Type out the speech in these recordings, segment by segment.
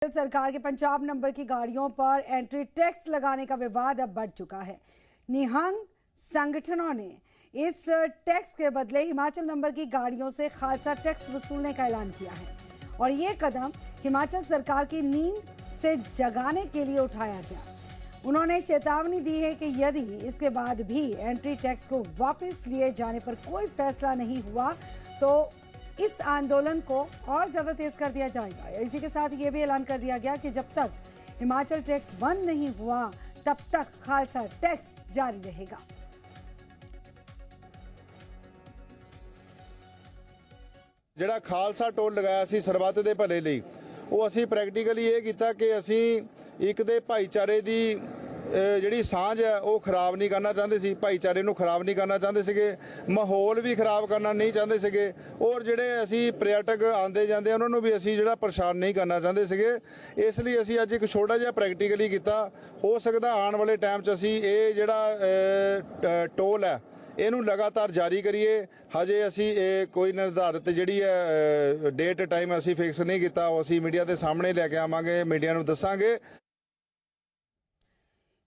सरकार के पंजाब नंबर की गाड़ियों पर एंट्री टैक्स लगाने का विवाद अब बढ़ चुका है। निहंग संगठनों ने इस टैक्स के बदले हिमाचल नंबर की गाड़ियों से खालसा टैक्स वसूलने का ऐलान किया है और ये कदम हिमाचल सरकार की नींद से जगाने के लिए उठाया गया। उन्होंने चेतावनी दी है कि यदि इसके बाद भी एंट्री टैक्स को वापस लिए जाने पर कोई फैसला नहीं हुआ तो इस आंदोलन को और ज्यादा तेज कर दिया जाएगा। इसी के साथ ये भी ऐलान कर दिया गया कि जब तक हिमाचल टैक्स बंद नहीं हुआ तब तक खालसा टैक्स जारी रहेगा। ਜਿਹੜਾ ਖਾਲਸਾ ਟੋਲ ਲਗਾਇਆ ਸੀ ਸਰਬੱਤ ਦੇ ਭਲੇ ਲਈ ਉਹ ਅਸੀਂ ਪ੍ਰੈਕਟੀਕਲੀ ਇਹ ਕੀਤਾ ਕਿ ਅਸੀਂ ਇੱਕ ਦੇ ਭਾਈਚਾਰੇ ਦੀ ਜਿਹੜੀ ਸਾਂਝ ਹੈ ਉਹ ਖਰਾਬ ਨਹੀਂ ਕਰਨਾ ਚਾਹੁੰਦੇ ਸੀ, ਭਾਈਚਾਰੇ ਨੂੰ ਖਰਾਬ ਨਹੀਂ ਕਰਨਾ ਚਾਹੁੰਦੇ ਸੀਗੇ, ਮਾਹੌਲ ਵੀ ਖਰਾਬ ਕਰਨਾ ਨਹੀਂ ਚਾਹੁੰਦੇ ਸੀਗੇ ਔਰ ਜਿਹੜੇ ਅਸੀਂ ਪ੍ਰਯਟਕ ਆਉਂਦੇ ਜਾਂਦੇ ਉਹਨਾਂ ਨੂੰ ਵੀ ਅਸੀਂ ਜਿਹੜਾ ਪਰੇਸ਼ਾਨ ਨਹੀਂ ਕਰਨਾ ਚਾਹੁੰਦੇ ਸੀਗੇ। ਇਸ ਲਈ ਅਸੀਂ ਅੱਜ ਇੱਕ ਛੋਟਾ ਜਿਹਾ ਪ੍ਰੈਕਟੀਕਲੀ ਕੀਤਾ। ਹੋ ਸਕਦਾ ਆਉਣ ਵਾਲੇ ਟਾਈਮ 'ਚ ਅਸੀਂ ਇਹ ਜਿਹੜਾ ਟੋਲ ਹੈ ਇਹਨੂੰ ਲਗਾਤਾਰ ਜਾਰੀ ਕਰੀਏ। ਹਜੇ ਅਸੀਂ ਇਹ ਕੋਈ ਨਿਰਧਾਰਿਤ ਜਿਹੜੀ ਹੈ ਡੇਟ ਟਾਈਮ ਅਸੀਂ ਫਿਕਸ ਨਹੀਂ ਕੀਤਾ, ਉਹ ਅਸੀਂ मीडिया ਦੇ ਸਾਹਮਣੇ ਲੈ ਕੇ ਆਵਾਂਗੇ, मीडिया ਨੂੰ ਦੱਸਾਂਗੇ।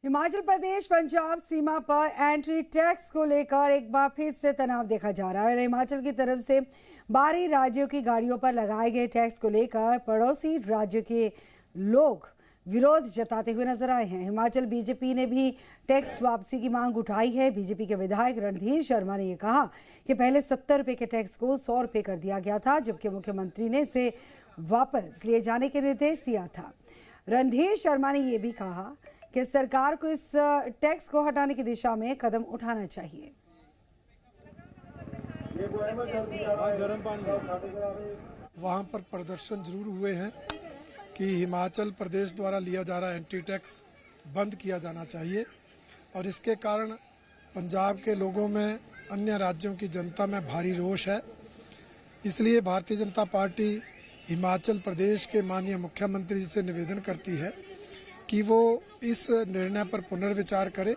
हिमाचल प्रदेश पंजाब सीमा पर एंट्री टैक्स को लेकर एक बार फिर से तनाव देखा जा रहा है और हिमाचल की तरफ से बाहरी राज्यों की गाड़ियों पर लगाए गए टैक्स को लेकर पड़ोसी राज्य के लोग विरोध जताते हुए नजर आए हैं। हिमाचल बीजेपी ने भी टैक्स वापसी की मांग उठाई है। बीजेपी के विधायक रणधीर शर्मा ने यह कहा कि पहले 70 रुपए के टैक्स को 100 रुपए कर दिया गया था, जबकि मुख्यमंत्री ने इसे वापस लिए जाने के निर्देश दिया था। रणधीर शर्मा ने यह भी कहा कि सरकार को इस टैक्स को हटाने की दिशा में कदम उठाना चाहिए। वहाँ पर प्रदर्शन जरूर हुए हैं कि हिमाचल प्रदेश द्वारा लिया जा रहा एंट्री टैक्स बंद किया जाना चाहिए और इसके कारण पंजाब के लोगों में, अन्य राज्यों की जनता में भारी रोष है। इसलिए भारतीय जनता पार्टी हिमाचल प्रदेश के माननीय मुख्यमंत्री जी से निवेदन करती है कि वो इस निर्णय पर पुनर्विचार करे।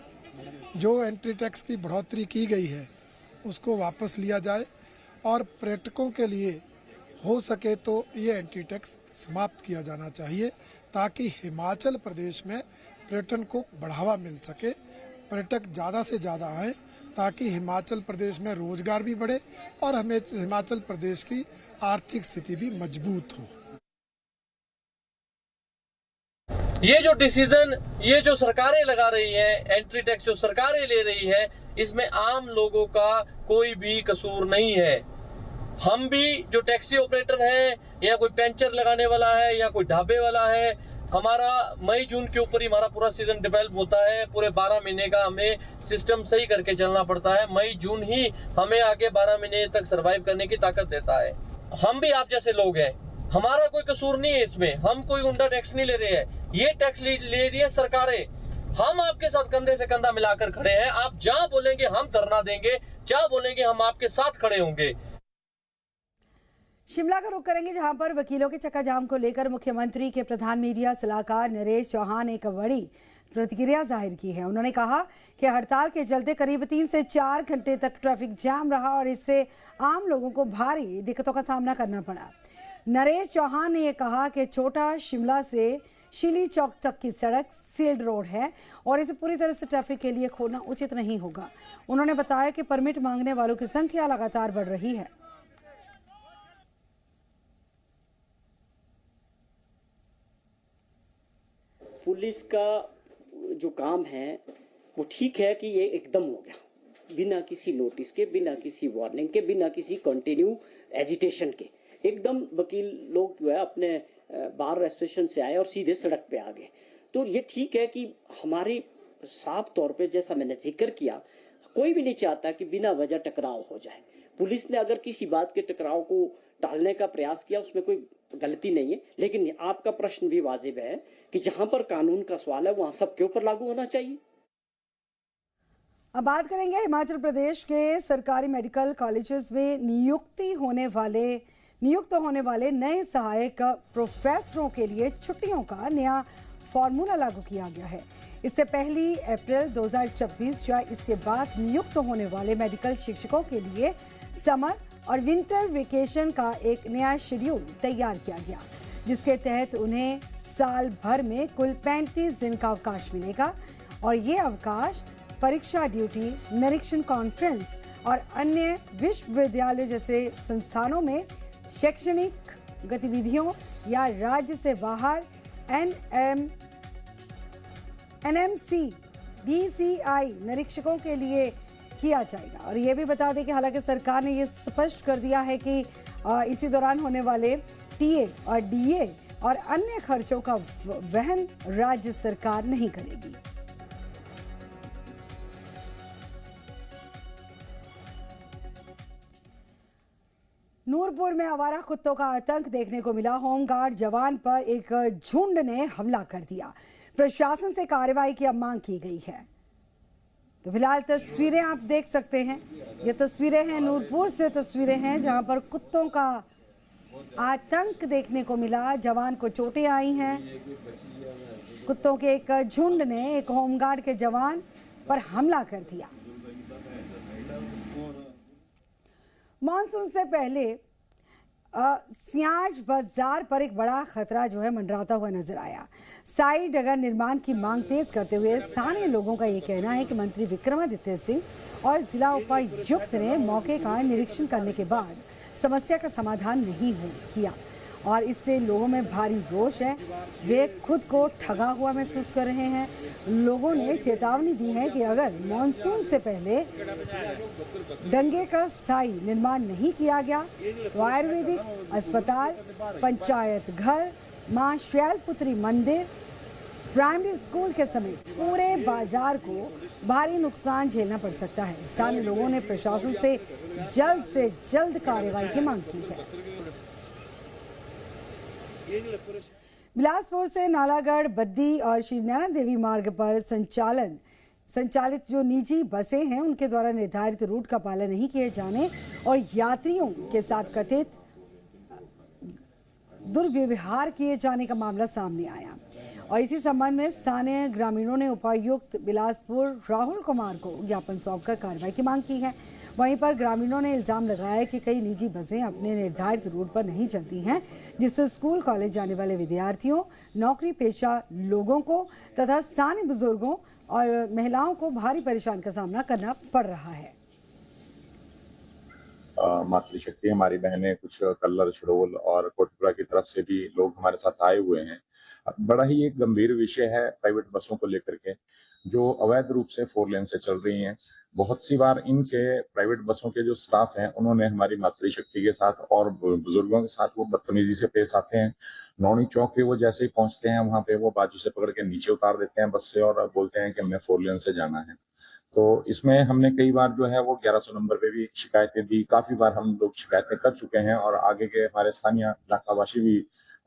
जो एंट्री टैक्स की बढ़ोतरी की गई है उसको वापस लिया जाए और पर्यटकों के लिए हो सके तो ये एंट्री टैक्स समाप्त किया जाना चाहिए ताकि हिमाचल प्रदेश में पर्यटन को बढ़ावा मिल सके, पर्यटक ज़्यादा से ज़्यादा आए ताकि हिमाचल प्रदेश में रोजगार भी बढ़े और हमें हिमाचल प्रदेश की आर्थिक स्थिति भी मजबूत हो। ये जो डिसीजन, ये जो सरकारें लगा रही हैं, एंट्री टैक्स जो सरकारें ले रही है, इसमें आम लोगों का कोई भी कसूर नहीं है। हम भी जो टैक्सी ऑपरेटर हैं या कोई पंचर लगाने वाला है या कोई ढाबे वाला है, हमारा मई जून के ऊपर ही हमारा पूरा सीजन डेवलप होता है। पूरे 12 महीने का हमें सिस्टम सही करके चलना पड़ता है। मई जून ही हमें आगे 12 महीने तक सरवाइव करने की ताकत देता है। हम भी आप जैसे लोग हैं, हमारा कोई कसूर नहीं है इसमें, हम कोई उल्टा टैक्स नहीं ले रहे हैं, ये टैक्स ले रही है सरकारें। हम आपके साथ कंधे से कंधा मिलाकर खड़े हैं। आप जहां बोलेंगे हम धरना देंगे, जहां बोलेंगे हम आपके साथ खड़े होंगे। शिमला का रुख करेंगे, जहां पर वकीलों के चक्काजाम को लेकर मुख्यमंत्री के प्रधान मीडिया सलाहकार नरेश चौहान ने एक बड़ी प्रतिक्रिया जाहिर की है। उन्होंने कहा कि हड़ताल के चलते करीब 3 से 4 घंटे तक ट्रैफिक जाम रहा और इससे आम लोगों को भारी दिक्कतों का सामना करना पड़ा। नरेश चौहान ने यह कहा कि छोटा शिमला से शिली चौक तक की सड़क सील्ड रोड है और इसे पूरी तरह से ट्रैफिक के लिए खोलना उचित नहीं होगा। उन्होंने बताया कि परमिट मांगने वालों की संख्या लगातार बढ़ रही है। पुलिस का जो काम है वो ठीक है कि ये एकदम हो गया, बिना किसी नोटिस के, बिना किसी वार्निंग के, बिना किसी कंटिन्यू एजिटेशन के। एकदम वकील लोग जो है अपने बार रजिस्ट्रेशन से आए और सीधे सड़क पे आ गए। तो ये ठीक है कि हमारी साफ तौर पे, जैसा मैंने जिक्र किया, कोई भी नहीं चाहता कि बिना वजह टकराव हो जाए। पुलिस ने अगर किसी बात के टकराव को टालने का प्रयास किया उसमें कोई गलती नहीं है, लेकिन आपका प्रश्न भी वाजिब है कि जहां पर कानून का सवाल है वहां सबके ऊपर लागू होना चाहिए। अब बात करेंगे हिमाचल प्रदेश के सरकारी मेडिकल कॉलेजेस में नियुक्त होने वाले नए सहायक प्रोफेसरों के लिए छुट्टियों का नया फॉर्मूला लागू किया गया है। इससे 1 अप्रैल 2026 या इसके बाद नियुक्त होने वाले मेडिकल शिक्षकों के लिए समर और विंटर वेकेशन का एक नया शेड्यूल तैयार किया गया। जिसके तहत उन्हें साल भर में कुल 35 दिन का अवकाश मिलेगा और ये अवकाश परीक्षा ड्यूटी, निरीक्षण कॉन्फ्रेंस और अन्य विश्वविद्यालय जैसे संस्थानों में शैक्षणिक गतिविधियों या राज्य से बाहर एनएमसी DCI निरीक्षकों के लिए किया जाएगा। और ये भी बता दें कि हालांकि सरकार ने ये स्पष्ट कर दिया है कि इसी दौरान होने वाले TA और DA और अन्य खर्चों का वहन राज्य सरकार नहीं करेगी। नूरपुर में आवारा कुत्तों का आतंक देखने को मिला। होमगार्ड जवान पर एक झुंड ने हमला कर दिया। प्रशासन से कार्रवाई की अब मांग की गई है। तो फिलहाल तस्वीरें आप देख सकते हैं। ये तस्वीरें हैं नूरपुर से, तस्वीरें हैं जहां पर कुत्तों का आतंक देखने को मिला। जवान को चोटें आई हैं। कुत्तों के एक झुंड ने एक होमगार्ड के जवान पर हमला कर दिया। मॉनसून से पहले सियाज बाजार पर एक बड़ा खतरा जो है मंडराता हुआ नजर आया। साई डगर निर्माण की मांग तेज करते हुए स्थानीय लोगों का ये कहना है कि मंत्री विक्रमादित्य सिंह और जिला उपायुक्त ने मौके का निरीक्षण करने के बाद समस्या का समाधान नहीं किया और इससे लोगों में भारी रोष है। वे खुद को ठगा हुआ महसूस कर रहे हैं। लोगों ने चेतावनी दी है कि अगर मॉनसून से पहले डंगे का स्थायी निर्माण नहीं किया गया तो आयुर्वेदिक अस्पताल, पंचायत घर, मां शैलपुत्री मंदिर, प्राइमरी स्कूल के समेत पूरे बाजार को भारी नुकसान झेलना पड़ सकता है। स्थानीय लोगों ने प्रशासन से जल्द कार्रवाई की मांग की है। बिलासपुर से नालागढ़, बद्दी और श्री नैना देवी मार्ग पर संचालित जो निजी बसें हैं उनके द्वारा निर्धारित रूट का पालन नहीं किए जाने और यात्रियों के साथ कथित दुर्व्यवहार किए जाने का मामला सामने आया और इसी संबंध में स्थानीय ग्रामीणों ने उपायुक्त बिलासपुर राहुल कुमार को ज्ञापन सौंपकर कार्रवाई की मांग की है। वहीं पर ग्रामीणों ने इल्जाम लगाया कि कई निजी बसें अपने निर्धारित रूट पर नहीं चलती हैं, जिससे स्कूल कॉलेज जाने वाले विद्यार्थियों, नौकरी पेशा लोगों को तथा स्थानीय बुजुर्गों और महिलाओं को भारी परेशानी का सामना करना पड़ रहा है। मातृशक्ति हमारी बहनें कुछ कल्लर, शड़ोल और कोटपुरा की तरफ से भी लोग हमारे साथ आए हुए हैं। बड़ा ही एक गंभीर विषय है प्राइवेट बसों को लेकर के, जो अवैध रूप से 4 लेन से चल रही हैं। बहुत सी बार इनके प्राइवेट बसों के जो स्टाफ हैं उन्होंने हमारी मातृशक्ति के साथ और बुजुर्गों के साथ वो बदतमीजी से पेश आते हैं। नौनी चौक पे वो जैसे ही पहुंचते हैं वहां पे वो बाजू से पकड़ के नीचे उतार देते हैं बस से और बोलते हैं कि हमें 4 लेन से जाना है। तो इसमें हमने कई बार जो है वो 1100 नंबर पे भी शिकायतें दी। काफी बार हम लोग शिकायतें कर चुके हैं और आगे के हमारे स्थानीय इलाकावासी भी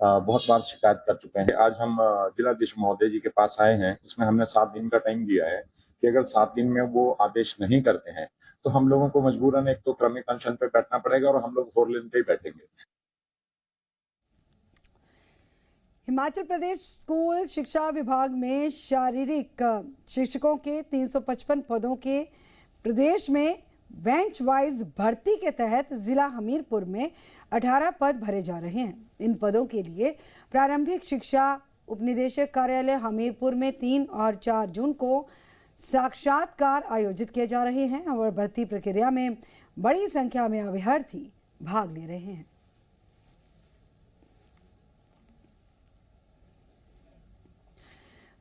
बहुत बार शिकायत कर चुके हैं। आज हम जिलाधीश महोदय जी के पास आए हैं। इसमें हमने 7 दिन का टाइम दिया है कि अगर 7 दिन में वो आदेश नहीं करते हैं तो हम लोगों को मजबूरन एक तो क्रमिक अनशन पे बैठना पड़ेगा और हम लोग 4 लेन पे ही बैठेंगे। हिमाचल प्रदेश स्कूल शिक्षा विभाग में शारीरिक शिक्षकों के 355 पदों के प्रदेश में बेंच वाइज भर्ती के तहत जिला हमीरपुर में 18 पद भरे जा रहे हैं। इन पदों के लिए प्रारंभिक शिक्षा उपनिदेशक कार्यालय हमीरपुर में 3 और 4 जून को साक्षात्कार आयोजित किए जा रहे हैं और भर्ती प्रक्रिया में बड़ी संख्या में अभ्यर्थी भाग ले रहे हैं।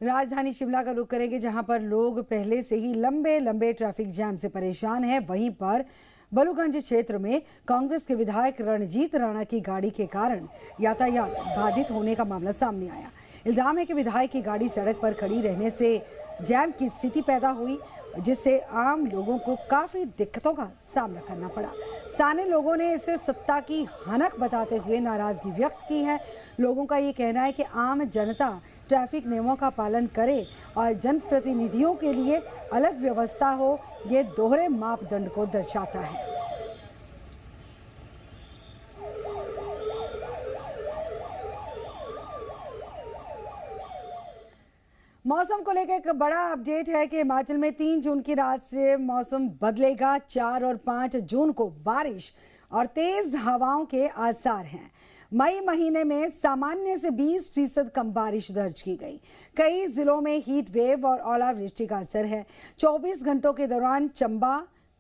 राजधानी शिमला का रुख करेंगे, जहां पर लोग पहले से ही लंबे ट्रैफिक जैम से परेशान हैं। वहीं पर बलूगंज क्षेत्र में कांग्रेस के विधायक रणजीत राणा की गाड़ी के कारण यातायात बाधित होने का मामला सामने आया। इल्जाम है कि विधायक की गाड़ी सड़क पर खड़ी रहने से जैम की स्थिति पैदा हुई, जिससे आम लोगों को काफ़ी दिक्कतों का सामना करना पड़ा। स्थानीय लोगों ने इसे सत्ता की हनक बताते हुए नाराज़गी व्यक्त की है। लोगों का ये कहना है कि आम जनता ट्रैफिक नियमों का पालन करे और जनप्रतिनिधियों के लिए अलग व्यवस्था हो, ये दोहरे मापदंड को दर्शाता है। मौसम को लेकर एक बड़ा अपडेट है कि हिमाचल में 3 जून की रात से मौसम बदलेगा। 4 और 5 जून को बारिश और तेज हवाओं के आसार हैं। मई महीने में सामान्य से 20% कम बारिश दर्ज की गई। कई जिलों में हीट वेव और ओलावृष्टि का असर है। 24 घंटों के दौरान चंबा,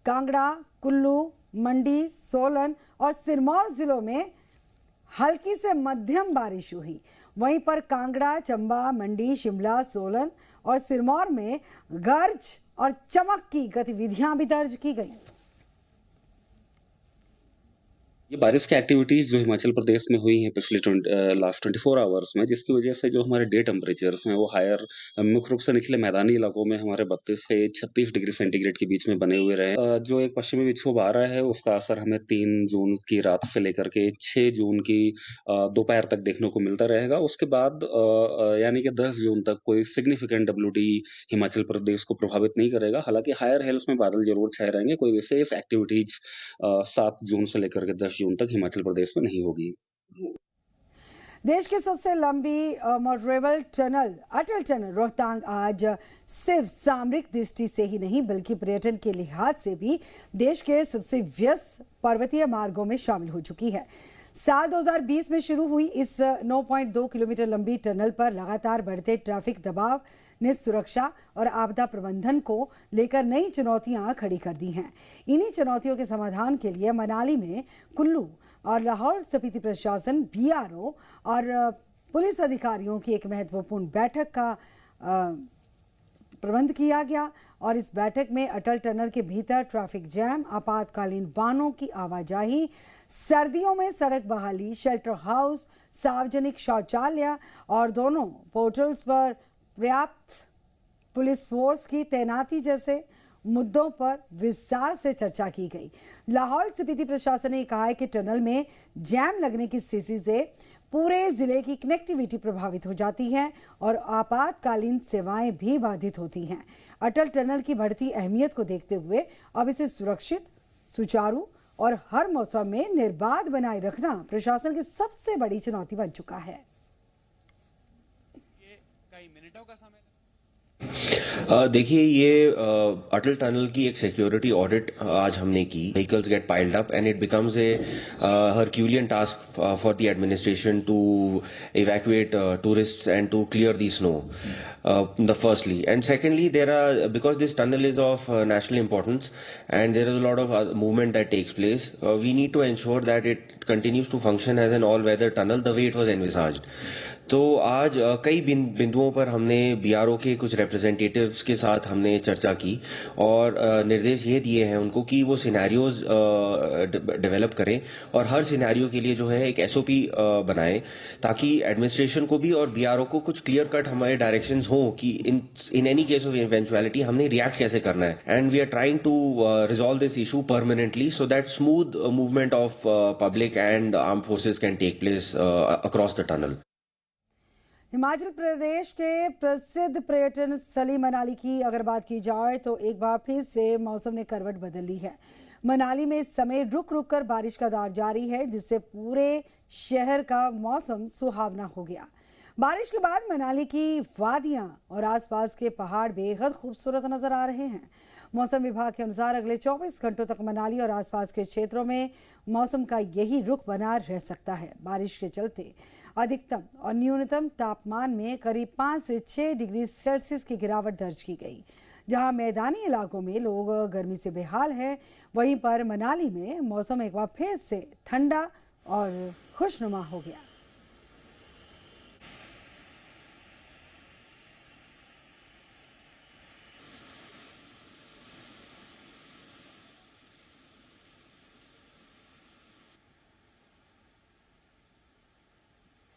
कांगड़ा, कुल्लू, मंडी, सोलन और सिरमौर जिलों में हल्की से मध्यम बारिश हुई। वहीं पर कांगड़ा, चंबा, मंडी, शिमला, सोलन और सिरमौर में गरज और चमक की गतिविधियां भी दर्ज की गई। ये बारिश की एक्टिविटीज जो हिमाचल प्रदेश में हुई हैं पिछले लास्ट 24 आवर्स में, जिसकी वजह से जो हमारे डे टेम्परेचर्स हैं वो हायर, मुख्य रूप से निचले मैदानी इलाकों में हमारे 32 से 36 डिग्री सेंटीग्रेड के बीच में बने हुए रहे। जो एक पश्चिमी विक्षोभ आ रहा है उसका असर हमें 3 जून की रात से लेकर के 6 जून की दोपहर तक देखने को मिलता रहेगा। उसके बाद यानी कि 10 जून तक कोई सिग्निफिकेंट WD हिमाचल प्रदेश को प्रभावित नहीं करेगा। हालांकि हायर हिल्स में बादल जरूर छाए रहेंगे। कोई विशेष एक्टिविटीज 7 जून से लेकर के 10 जून तक हिमाचल प्रदेश में नहीं होगी। देश की सबसे लंबी मोटरेबल टनल अटल टनल रोहतांग आज सिर्फ सामरिक दृष्टि से ही नहीं बल्कि पर्यटन के लिहाज से भी देश के सबसे व्यस्त पर्वतीय मार्गों में शामिल हो चुकी है। साल 2020 में शुरू हुई इस 9.2 किलोमीटर लंबी टनल पर लगातार बढ़ते ट्रैफिक दबाव ने सुरक्षा और आपदा प्रबंधन को लेकर नई चुनौतियां खड़ी कर दी हैं। इन्हीं चुनौतियों के समाधान के लिए मनाली में कुल्लू और लाहौल स्पीति प्रशासन, BRO और पुलिस अधिकारियों की एक महत्वपूर्ण बैठक का प्रबंध किया गया। और इस बैठक में अटल टनल के भीतर ट्रैफिक जैम, आपातकालीन वाहनों की आवाजाही, सर्दियों में सड़क बहाली, शेल्टर हाउस, सार्वजनिक शौचालय और दोनों पोर्टल्स पर पर्याप्त पुलिस फोर्स की तैनाती जैसे मुद्दों पर विस्तार से चर्चा की गई। लाहौल स्पीति प्रशासन ने कहा है कि टनल में जैम लगने की स्थिति से पूरे जिले की कनेक्टिविटी प्रभावित हो जाती है और आपातकालीन सेवाएं भी बाधित होती हैं। अटल टनल की बढ़ती अहमियत को देखते हुए अब इसे सुरक्षित, सुचारू और हर मौसम में निर्बाध बनाए रखना प्रशासन की सबसे बड़ी चुनौती बन चुका है। कई मिनटों का समय देखिए, ये अटल टनल की एक सिक्योरिटी ऑडिट आज हमने की। Vehicles get piled up and it becomes a Herculean task for the administration to evacuate tourists and to clear the snow. The firstly, and secondly, there are, because this tunnel is of national importance and there is a lot of movement that takes place, we need to ensure that it continues to function as an all-weather tunnel the way it was envisaged. तो आज कई बिंदुओं पर हमने BRO के कुछ representatives के साथ हमने चर्चा की और निर्देश ये दिए हैं उनको कि वो सिनेरियोज डेवलप करें और हर सिनेरियो के लिए जो है एक SOP बनाएं ताकि एडमिनिस्ट्रेशन को भी और BRO को कुछ क्लियर कट हमारे डायरेक्शंस हों कि in any case of eventuality हमने रिएक्ट कैसे करना है। And we are trying to resolve this issue permanently so that smooth movement of public and armed forces can take place across the tunnel. Himachal Pradesh के प्रसिद्ध पर्यटन स्थली मनाली की अगर बात की जाए तो एक बार फिर से मौसम ने करवट बदल ली है। मनाली में इस समय रुक रुक कर बारिश का दौर जारी है जिससे पूरे शहर का मौसम सुहावना हो गया। बारिश के बाद मनाली की वादियां और आसपास के पहाड़ बेहद खूबसूरत नजर आ रहे हैं। मौसम विभाग के अनुसार अगले 24 घंटों तक मनाली और आसपास के क्षेत्रों में मौसम का यही रुख बना रह सकता है। बारिश के चलते अधिकतम और न्यूनतम तापमान में करीब 5 से 6 डिग्री सेल्सियस की गिरावट दर्ज की गई। जहां मैदानी इलाकों में लोग गर्मी से बेहाल हैं, वहीं पर मनाली में मौसम एक बार फिर से ठंडा और खुशनुमा हो गया।